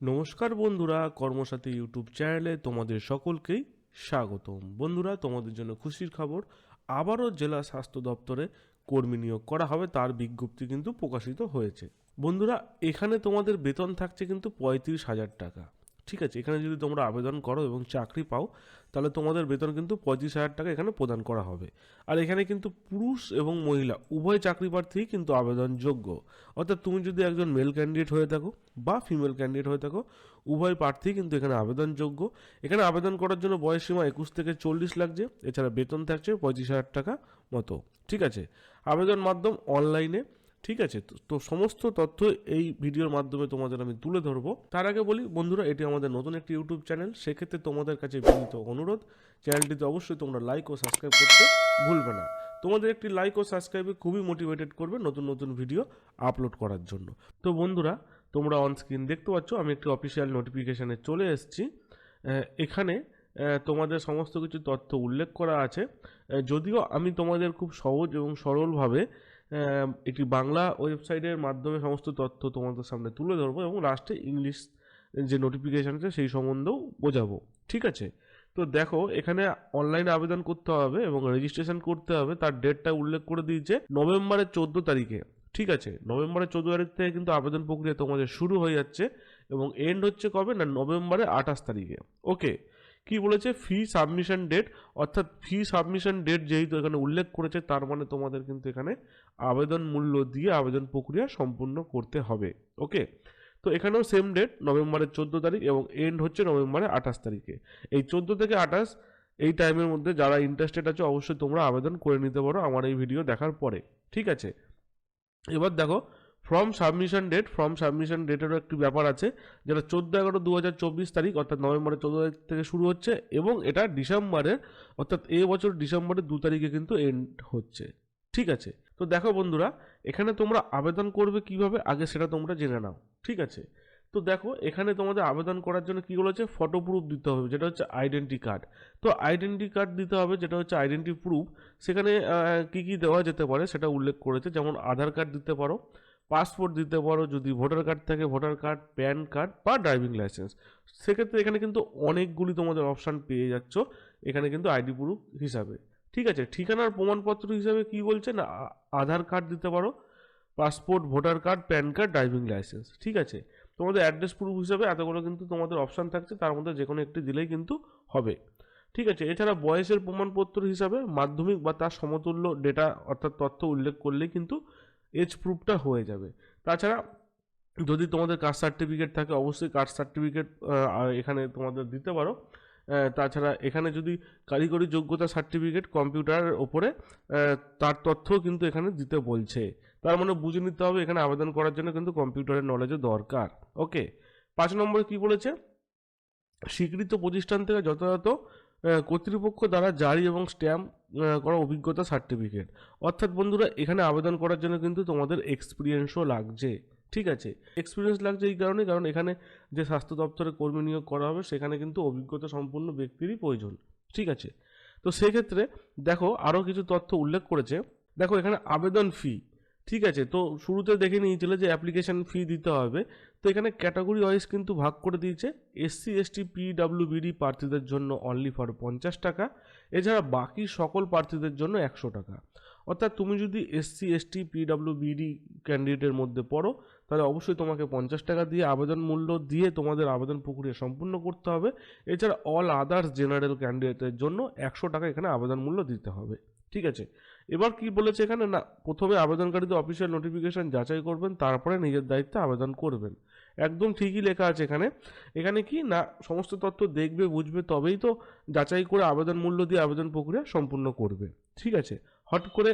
নমস্কার বন্ধুরা, কর্মসাথী ইউটিউব চ্যানেলে তোমাদের সকলকেই স্বাগতম। বন্ধুরা, তোমাদের জন্য খুশির খবর, আবারও জেলা স্বাস্থ্য দপ্তরে কর্মী নিয়োগ করা হবে, তার বিজ্ঞপ্তি কিন্তু প্রকাশিত হয়েছে। বন্ধুরা, এখানে তোমাদের বেতন থাকছে কিন্তু 35,000 টাকা। ঠিক আছে, এখানে যদি তোমরা আবেদন করো এবং চাকরি পাও, তাহলে তোমাদের বেতন কিন্তু 35,000 টাকা এখানে প্রদান করা হবে। আর এখানে কিন্তু পুরুষ এবং মহিলা উভয় চাকরি প্রার্থীই কিন্তু আবেদনযোগ্য। অর্থাৎ তুমি যদি একজন মেল ক্যান্ডিডেট হয়ে থাকো বা ফিমেল ক্যান্ডিডেট হয়ে থাকো, উভয় প্রার্থী কিন্তু এখানে আবেদনযোগ্য। এখানে আবেদন করার জন্য বয়সসীমা 21 থেকে 40 লাগছে। এছাড়া বেতন থাকছে 35,000 টাকা মতো। ঠিক আছে, আবেদন মাধ্যম অনলাইনে। ঠিক আছে, তো সমস্ত তথ্য এই ভিডিওর মাধ্যমে তোমাদের আমি তুলে ধরবো। তার আগে বলি বন্ধুরা, এটি আমাদের নতুন একটি ইউটিউব চ্যানেল, সেক্ষেত্রে তোমাদের কাছে বিনীত অনুরোধ, চ্যানেলটিতে অবশ্যই তোমরা লাইক ও সাবস্ক্রাইব করতে ভুলবে না। তোমাদের একটি লাইক ও সাবস্ক্রাইবে খুবই মোটিভেটেড করবে নতুন নতুন ভিডিও আপলোড করার জন্য। তো বন্ধুরা, তোমরা অন স্ক্রিন দেখতে পাচ্ছ আমি একটি অফিসিয়াল নোটিফিকেশানে চলে এসেছি। এখানে তোমাদের সমস্ত কিছু তথ্য উল্লেখ করা আছে। যদিও আমি তোমাদের খুব সহজ এবং সরলভাবে একটি বাংলা ওয়েবসাইটের মাধ্যমে সমস্ত তথ্য তোমাদের সামনে তুলে ধরবো এবং লাস্টে ইংলিশ যে নোটিফিকেশান আছে সেই সম্বন্ধেও বোঝাবো। ঠিক আছে, তো দেখো এখানে অনলাইনে আবেদন করতে হবে এবং রেজিস্ট্রেশন করতে হবে। তার ডেটটা উল্লেখ করে দিয়েছে নভেম্বরের 14 তারিখে। ঠিক আছে, নভেম্বরের 14 তারিখ থেকে কিন্তু আবেদন প্রক্রিয়া তোমাদের শুরু হয়ে যাচ্ছে এবং এন্ড হচ্ছে কবে না, নভেম্বরের 28 তারিখে। ওকে, কি বলেছে, ফি সাবমিশন ডেট, অর্থাৎ ফি সাবমিশন ডেট যেহেতু এখানে উল্লেখ করেছে, তার মানে তোমাদের কিন্তু এখানে আবেদন মূল্য দিয়ে আবেদন প্রক্রিয়া সম্পূর্ণ করতে হবে। ওকে, তো এখানেও সেম ডেট নভেম্বরের 14 তারিখ এবং এন্ড হচ্ছে নভেম্বরের 28 তারিখে। এই 14 থেকে 28 এই টাইমের মধ্যে যারা ইন্টারেস্টেড আছে অবশ্যই তোমরা আবেদন করে নিতে পারো আমার এই ভিডিও দেখার পরে। ঠিক আছে, এবার দেখো ফর্ম সাবমিশন ডেটেরও একটি ব্যাপার আছে, যেটা 14/11/2024 তারিখ, অর্থাৎ নভেম্বরের 14 তারিখ থেকে শুরু হচ্ছে এবং এটা ডিসেম্বরের, অর্থাৎ এই বছর ডিসেম্বরের 2 তারিখে কিন্তু এন্ড হচ্ছে। ঠিক আছে, তো দেখো বন্ধুরা, এখানে তোমরা আবেদন করবে কিভাবে আগে সেটা তোমরা জেনে নাও। ঠিক আছে, তো দেখো এখানে তোমাদের আবেদন করার জন্য কি বলেছে, ফটো প্রুফ দিতে হবে যেটা হচ্ছে আইডেন্টি কার্ড। তো আইডেন্টি কার্ড দিতে হবে যেটা হচ্ছে আইডেন্টি প্রুফ। সেখানে কি কি দেওয়া যেতে পারে সেটা উল্লেখ করেছে, যেমন আধার কার্ড দিতে পারো, পাসপোর্ট দিতে পারো, যদি ভোটার কার্ড থাকে ভোটার কার্ড, প্যান কার্ড বা ড্রাইভিং লাইসেন্স। সেক্ষেত্রে এখানে কিন্তু অনেকগুলি তোমাদের অপশান পেয়ে যাচ্ছ এখানে কিন্তু আইডি প্রুফ হিসাবে। ঠিক আছে, ঠিকানার প্রমাণপত্র হিসাবে কি বলছে না, আধার কার্ড দিতে পারো, passport, voter card, pan card, driving licence. ঠিক আছে, তোমাদের অ্যাড্রেস প্রুফ হিসাবে এতগুলো কিন্তু তোমাদের অপশান থাকছে, তার মধ্যে যে কোনো একটি দিলেই কিন্তু হবে। ঠিক আছে, এছাড়া বয়সের প্রমাণপত্র হিসাবে মাধ্যমিক বা তার সমতুল্য ডেটা অর্থাৎ তথ্য উল্লেখ করলেই কিন্তু এজ প্রুফটা হয়ে যাবে। তাছাড়া যদি তোমাদের কাস্ট সার্টিফিকেট থাকে অবশ্যই কাস্ট সার্টিফিকেট এখানে তোমাদের দিতে পারো। তাছাড়া এখানে যদি কারিগরি যোগ্যতা সার্টিফিকেট কম্পিউটারের ওপরে, তার তথ্যও কিন্তু এখানে দিতে বলছে। তার মানে বুঝে নিতে হবে এখানে আবেদন করার জন্য কিন্তু কম্পিউটারের নলেজও দরকার। ওকে, 5 নম্বরে কি বলেছে, স্বীকৃত প্রতিষ্ঠান থেকে যথাযথ কর্তৃপক্ষ দ্বারা জারি এবং স্ট্যাম্প করা অভিজ্ঞতা সার্টিফিকেট। অর্থাৎ বন্ধুরা, এখানে আবেদন করার জন্য কিন্তু তোমাদের এক্সপিরিয়েন্সও লাগছে। ঠিক আছে, এক্সপিরিয়েন্স লাগছে এই কারণে, কারণ এখানে যে স্বাস্থ্য দপ্তরে কর্মী নিয়োগ করা হবে সেখানে কিন্তু অভিজ্ঞতা সম্পন্ন ব্যক্তিরই প্রয়োজন। ঠিক আছে, তো সেক্ষেত্রে দেখো আরও কিছু তথ্য উল্লেখ করেছে। দেখো এখানে আবেদন ফি। ঠিক আছে, তো শুরুতে দেখে নিয়েছিল যে অ্যাপ্লিকেশন ফি দিতে হবে। তো এখানে ক্যাটাগরি ওয়াইজ কিন্তু ভাগ করে দিয়েছে। এসসি এসটি পিডব্লিউবিডি প্রার্থীদের জন্য অনলি ফর 50 টাকা। এছাড়া বাকি সকল প্রার্থীদের জন্য 100 টাকা। অর্থাৎ তুমি যদি এসসি এসটি পিডব্লিউবিডি ক্যান্ডিডেটের মধ্যে পড়ো, তাহলে অবশ্যই তোমাকে 50 টাকা দিয়ে আবেদন মূল্য দিয়ে তোমাদের আবেদন প্রক্রিয়া সম্পূর্ণ করতে হবে। এছাড়া অল আদার্স জেনারেল ক্যান্ডিডেটের জন্য 100 টাকা এখানে আবেদন মূল্য দিতে হবে। ঠিক আছে, এবার কি বলেছে এখানে না, প্রথমে আবেদনকারীদের অফিসিয়াল নোটিফিকেশন যাচাই করবেন, তারপরে নিজের দায়িত্বে আবেদন করবেন। একদম ঠিকই লেখা আছে এখানে। এখানে কি না, সমস্ত তথ্য দেখবে বুঝবে তবেই তো যাচাই করে আবেদন মূল্য দিয়ে আবেদন প্রক্রিয়া সম্পূর্ণ করবে। ঠিক আছে, হট করে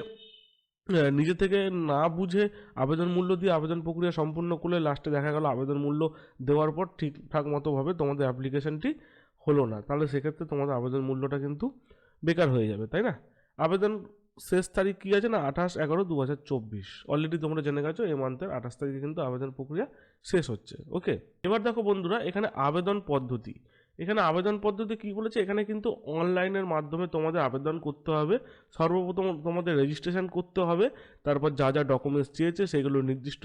নিজে থেকে না বুঝে আবেদন মূল্য দিয়ে আবেদন প্রক্রিয়া সম্পূর্ণ করলে লাস্টে দেখা গেল আবেদন মূল্য দেওয়ার পর ঠিকঠাক মতোভাবে তোমাদের অ্যাপ্লিকেশনটি হলো না, তাহলে সেক্ষেত্রে তোমাদের আবেদন মূল্যটা কিন্তু বেকার হয়ে যাবে, তাই না? আবেদন শেষ তারিখ কি আছে না, 28/11/2024। অলরেডি তোমরা জেনে গেছো এই মান্থের 28 তারিখে কিন্তু আবেদন প্রক্রিয়া শেষ হচ্ছে। ওকে, এবার দেখো বন্ধুরা, এখানে আবেদন পদ্ধতি। এখানে আবেদন পদ্ধতি কি বলেছে, এখানে কিন্তু অনলাইনের মাধ্যমে তোমাদের আবেদন করতে হবে। সর্বপ্রথম তোমাদের রেজিস্ট্রেশন করতে হবে, তারপর যা যা ডকুমেন্টস চেয়েছে সেগুলো নির্দিষ্ট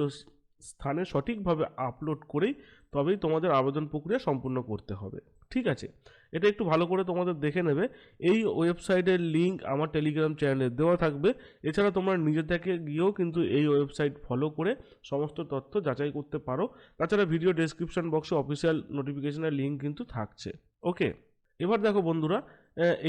স্থানে সঠিকভাবে আপলোড করেই তবেই তোমাদের আবেদন প্রক্রিয়া সম্পূর্ণ করতে হবে। ঠিক আছে, এটা একটু ভালো করে তোমাদের দেখে নেবে। এই ওয়েবসাইটের লিঙ্ক আমার টেলিগ্রাম চ্যানেলে দেওয়া থাকবে। এছাড়া তোমরা নিজে থেকে গিয়েও কিন্তু এই ওয়েবসাইট ফলো করে সমস্ত তথ্য যাচাই করতে পারো। তাছাড়া ভিডিও ডেসক্রিপশন বক্সে অফিসিয়াল নোটিফিকেশনের লিঙ্ক কিন্তু থাকছে। ওকে, এবার দেখো বন্ধুরা,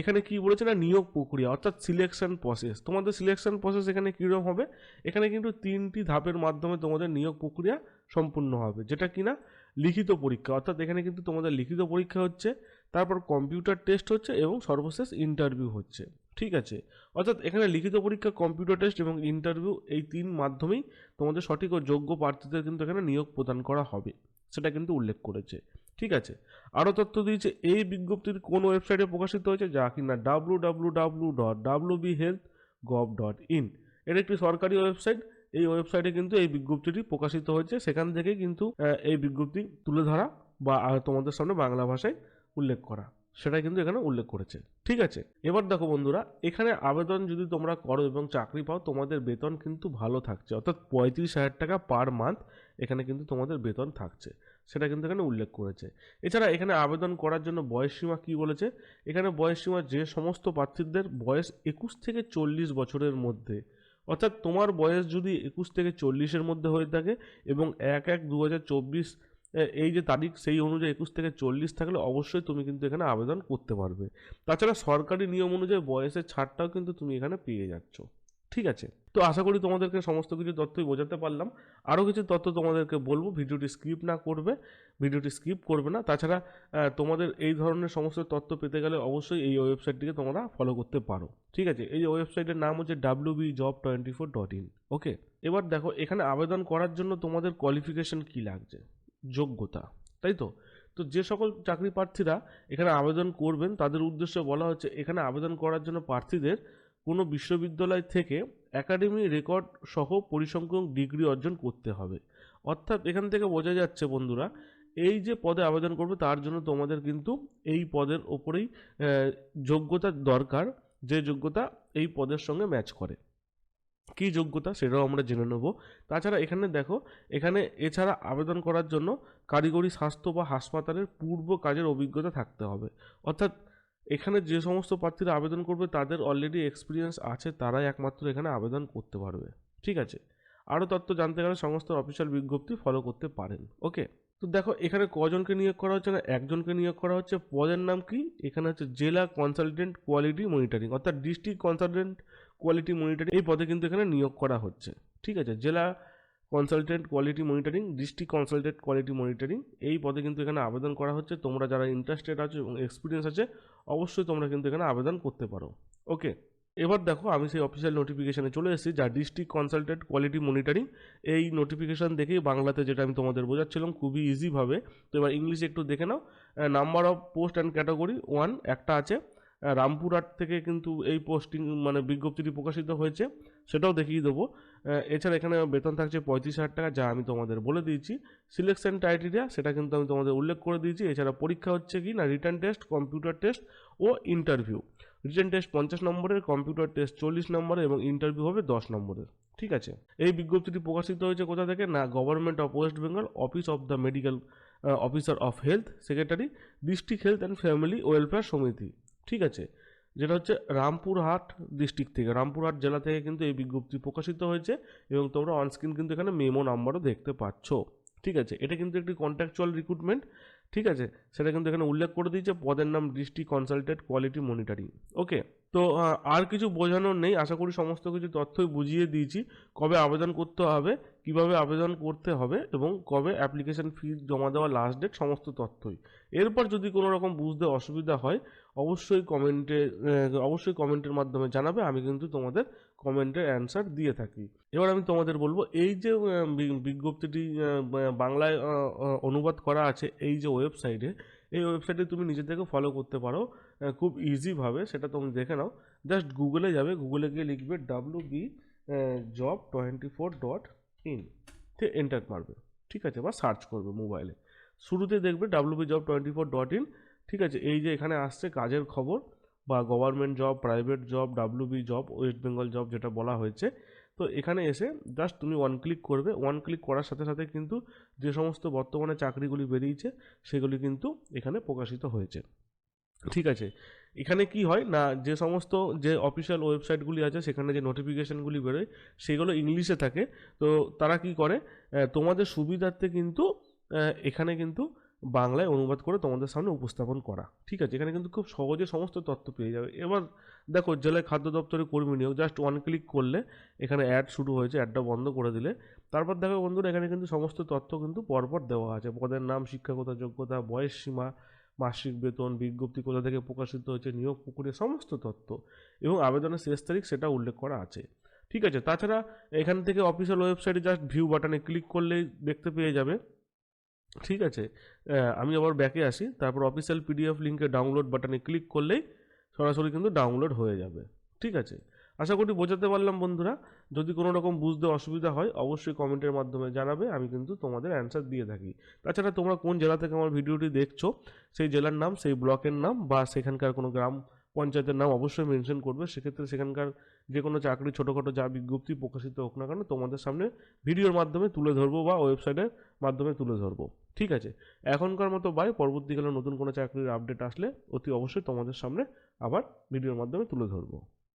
এখানে কি বলেছে না, নিয়োগ প্রক্রিয়া অর্থাৎ সিলেকশন প্রসেস। তোমাদের সিলেকশন প্রসেস এখানে কীরকম হবে, এখানে কিন্তু 3টি ধাপের মাধ্যমে তোমাদের নিয়োগ প্রক্রিয়া সম্পূর্ণ হবে, যেটা কিনা লিখিত পরীক্ষা, অর্থাৎ এখানে কিন্তু তোমাদের লিখিত পরীক্ষা হচ্ছে, তারপর কম্পিউটার টেস্ট হচ্ছে এবং সর্বশেষ ইন্টারভিউ হচ্ছে। ঠিক আছে, অর্থাৎ এখানে লিখিত পরীক্ষা, কম্পিউটার টেস্ট এবং ইন্টারভিউ, এই 3 মাধ্যমেই তোমাদের সঠিক ও যোগ্য প্রার্থীদের কিন্তু এখানে নিয়োগ প্রদান করা হবে, সেটা কিন্তু উল্লেখ করেছে। ঠিক আছে, আরও তথ্য দিয়েছে এই বিজ্ঞপ্তির কোন ওয়েবসাইটে প্রকাশিত হয়েছে, যা কিনা www.wbhealth.gov.in। এটা একটি সরকারি ওয়েবসাইট। এই ওয়েবসাইটে কিন্তু এই বিজ্ঞপ্তিটি প্রকাশিত হয়েছে, সেখান থেকে কিন্তু এই বিজ্ঞপ্তি তুলে ধরা বা তোমাদের সামনে বাংলা ভাষায় উল্লেখ করা, সেটাই কিন্তু এখানে উল্লেখ করেছে। ঠিক আছে, এবার দেখো বন্ধুরা, এখানে আবেদন যদি তোমরা করো এবং চাকরি পাও, তোমাদের বেতন কিন্তু ভালো থাকছে, অর্থাৎ 35,000 টাকা পার মান্থ এখানে কিন্তু তোমাদের বেতন থাকছে, সেটা কিন্তু এখানে উল্লেখ করেছে। এছাড়া এখানে আবেদন করার জন্য বয়সসীমা কি বলেছে, এখানে বয়সসীমা যে সমস্ত প্রার্থীদের বয়স 21 থেকে 40 বছরের মধ্যে, অর্থাৎ তোমার বয়স যদি 21 থেকে 40-এর মধ্যে হয়ে থাকে এবং 1/1/2024 এই যে তারিখ, সেই অনুযায়ী 21 থেকে 40 থাকলে অবশ্যই তুমি কিন্তু এখানে আবেদন করতে পারবে। তাছাড়া সরকারি নিয়ম অনুযায়ী বয়সের ছাড়টাও কিন্তু তুমি এখানে পেয়ে যাচ্ছ। ঠিক আছে, তো আশা করি তোমাদেরকে সমস্ত কিছু তথ্যই বোঝাতে পারলাম। আরও কিছু তথ্য তোমাদেরকে বলবো, ভিডিওটি স্কিপ না করবে, ভিডিওটি স্কিপ করবে না। তাছাড়া তোমাদের এই ধরনের সমস্ত তথ্য পেতে গেলে অবশ্যই এই ওয়েবসাইটটিকে তোমরা ফলো করতে পারো। ঠিক আছে, এই ওয়েবসাইটের নাম হচ্ছে wbjob24.in। ওকে, এবার দেখো এখানে আবেদন করার জন্য তোমাদের কোয়ালিফিকেশন কি লাগছে, যোগ্যতা, তাই তো। তো যে সকল চাকরি প্রার্থীরা এখানে আবেদন করবেন তাদের উদ্দেশ্যে বলা হচ্ছে, এখানে আবেদন করার জন্য প্রার্থীদের কোনো বিশ্ববিদ্যালয় থেকে একাডেমি রেকর্ড সহ পরিসংখ্যান ডিগ্রি অর্জন করতে হবে। অর্থাৎ এখান থেকে বোঝা যাচ্ছে বন্ধুরা, এই যে পদে আবেদন করবে তার জন্য তোমাদের কিন্তু এই পদের ওপরেই যোগ্যতা দরকার, যে যোগ্যতা এই পদের সঙ্গে ম্যাচ করে। কী যোগ্যতা সেটাও আমরা জেনে নেব। তাছাড়া এখানে দেখো, এখানে এছাড়া আবেদন করার জন্য কারিগরি স্বাস্থ্য বা হাসপাতালের পূর্ব কাজের অভিজ্ঞতা থাকতে হবে। অর্থাৎ এখানে যে সমস্ত প্রার্থীরা আবেদন করবে তাদের অলরেডি এক্সপিরিয়েন্স আছে, তারাই একমাত্র এখানে আবেদন করতে পারবে। ঠিক আছে, আরও তথ্য জানতে গেলে সমস্ত অফিসিয়াল বিজ্ঞপ্তি ফলো করতে পারেন। ওকে, তো দেখো এখানে কজনকে নিয়োগ করা হচ্ছে না, একজনকে নিয়োগ করা হচ্ছে। পদের নাম কি, এখানে হচ্ছে জেলা কনসালটেন্ট কোয়ালিটি মনিটরিং, অর্থাৎ ডিস্ট্রিক্ট কনসালটেন্ট কোয়ালিটি মনিটরিং, এই পদে কিন্তু এখানে নিয়োগ করা হচ্ছে। ঠিক আছে, জেলা consultant quality monitoring, district consultant quality monitoring, এই পদে কিন্তু এখানে আবেদন করা হচ্ছে। তোমরা যারা ইন্টারেস্টেড আছো এবং এক্সপিরিয়েন্স আছে অবশ্যই তোমরা কিন্তু এখানে আবেদন করতে পারো। ওকে, এবার দেখো আমি সেই অফিসিয়াল নোটিফিকেশানে চলে এসেছি, যা ডিস্ট্রিক্ট কনসালটেন্ট কোয়ালিটি মনিটরিং। এই নোটিফিকেশান দেখেই বাংলাতে যেটা আমি তোমাদের বোঝাচ্ছিলাম খুবই ইজিভাবে, তো এবার ইংলিশে একটু দেখে নাও। Number of post and category 1 একটা আছে। রামপুরহাট থেকে কিন্তু এই পোস্টিং মানে বিজ্ঞপ্তিটি প্রকাশিত হয়েছে, সেটাও দেখিয়ে দেবো। এছাড়া এখানে বেতন থাকছে 35,000 টাকা, যা আমি তোমাদের বলে দিয়েছি। সিলেকশন ক্রাইটেরিয়া সেটা কিন্তু আমি তোমাদের উল্লেখ করে দিয়েছি। এছাড়া পরীক্ষা হচ্ছে কি না, রিটার্ন টেস্ট, কম্পিউটার টেস্ট ও ইন্টারভিউ। রিটেন টেস্ট 50 নম্বরের, কম্পিউটার টেস্ট 40 নম্বরের এবং ইন্টারভিউ হবে 10 নম্বরের। ঠিক আছে, এই বিজ্ঞপ্তিটি প্রকাশিত হয়েছে কোথা থেকে না, government of West Bengal, office of the medical officer of health secretary, district health and family welfare সমিতি। ঠিক আছে, যেটা হচ্ছে রামপুরহাট ডিস্ট্রিক্ট থেকে, রামপুরহাট জেলা থেকে কিন্তু এই বিজ্ঞপ্তি প্রকাশিত হয়েছে এবং তোমরা অনস্ক্রিন কিন্তু এখানে মেমো নাম্বারও দেখতে পাচ্ছ। ঠিক আছে, এটা কিন্তু একটি কন্ট্রাকচুয়াল রিক্রুটমেন্ট। ঠিক আছে, সেটা কিন্তু এখানে উল্লেখ করে দিয়েছে, পদের নাম ডিস্ট্রিক্ট কনসালটেন্ট কোয়ালিটি মনিটরিং। ওকে, তো আর কিছু বোঝানোর নেই, আশা করি সমস্ত কিছু তথ্যই বুঝিয়ে দিয়েছি। কবে আবেদন করতে হবে, কিভাবে আবেদন করতে হবে এবং কবে অ্যাপ্লিকেশন ফি জমা দেওয়া লাস্ট ডেট, সমস্ত তথ্যই। এরপর যদি কোনো রকম বুঝতে অসুবিধা হয় অবশ্যই কমেন্টের মাধ্যমে জানাবে, আমি কিন্তু তোমাদের কমেন্টের অ্যান্সার দিয়ে থাকি। এবার আমি তোমাদের বলবো, এই যে বিজ্ঞপ্তিটি বাংলায় অনুবাদ করা আছে এই যে ওয়েবসাইটে, এই ওয়েবসাইটে তুমি নিজে থেকে ফলো করতে পারো খুব ইজিভাবে, সেটা তুমি দেখে নাও। জাস্ট গুগলে যাবে, গুগলে গিয়ে লিখবে wbjob24.in, ঠিক এন্টার মারবে। ঠিক আছে, বা সার্চ করবে মোবাইলে, শুরুতে দেখবে wbjob24.in। ঠিক আছে, এই যে এখানে আসছে কাজের খবর বা government job, private job, WB job, West Bengal job যেটা বলা হয়েছে, তো এখানে এসে জাস্ট তুমি ওয়ান ক্লিক করবে, ওয়ান ক্লিক করার সাথে সাথে কিন্তু যে সমস্ত বর্তমানে চাকরিগুলি বেরিয়েছে সেগুলি কিন্তু এখানে প্রকাশিত হয়েছে। ঠিক আছে, এখানে কি হয় না, যে সমস্ত যে অফিসিয়াল ওয়েবসাইটগুলি আছে সেখানে যে নোটিফিকেশানগুলি বেরোয় সেগুলো ইংলিশে থাকে। তো তারা কি করে, তোমাদের সুবিধার্থে কিন্তু এখানে কিন্তু বাংলায় অনুবাদ করে তোমাদের সামনে উপস্থাপন করা। ঠিক আছে, এখানে কিন্তু খুব সহজে সমস্ত তথ্য পেয়ে যাবে। এবার দেখো, জেলায় খাদ্য দপ্তরে কর্মী নিয়োগ, জাস্ট ওয়ান ক্লিক করলে এখানে অ্যাড শুরু হয়েছে, অ্যাডটা বন্ধ করে দিলে তারপর দেখো বন্ধুরা, এখানে কিন্তু সমস্ত তথ্য কিন্তু পরপর দেওয়া আছে। পদের নাম, শিক্ষাগত যোগ্যতা, বয়স সীমা, মাসিক বেতন, বিজ্ঞপ্তি কোথা থেকে প্রকাশিত হয়েছে, নিয়োগ প্রক্রিয়া, সমস্ত তথ্য এবং আবেদনের শেষ তারিখ সেটা উল্লেখ করা আছে। ঠিক আছে, তাছাড়া এখান থেকে অফিসিয়াল ওয়েবসাইটে জাস্ট ভিউ বাটনে ক্লিক করলেই দেখতে পেয়ে যাবে। ঠিক আছে, আমি আবার ব্যাকে আসি, তারপর অফিসিয়াল পিডিএফ লিঙ্কে ডাউনলোড বাটনে ক্লিক করলেই সরাসরি কিন্তু ডাউনলোড হয়ে যাবে। ঠিক আছে, আশা করি বোঝাতে পারলাম বন্ধুরা। যদি কোনো রকম বুঝতে অসুবিধা হয় অবশ্যই কমেন্টের মাধ্যমে জানাবে, আমি কিন্তু তোমাদের অ্যান্সার দিয়ে থাকি। তাছাড়া তোমরা কোন জেলা থেকে আমার ভিডিওটি দেখছো সেই জেলার নাম, সেই ব্লকের নাম বা সেখানকার কোনো গ্রাম পঞ্চায়েতের নাম অবশ্যই মেনশন করবে। সেক্ষেত্রে সেখানকার যে কোনো চাকরি ছোটোখাটো যা বিজ্ঞপ্তি প্রকাশিত হোক না কেন তোমাদের সামনে ভিডিওর মাধ্যমে তুলে ধরবো বা ওয়েবসাইটের মাধ্যমে তুলে ধরবো। ঠিক আছে, এখনকার মতো বাই। পরবর্তীকালে নতুন কোনো চাকরির আপডেট আসলে অতি অবশ্যই তোমাদের সামনে আবার ভিডিওর মাধ্যমে তুলে ধরবো।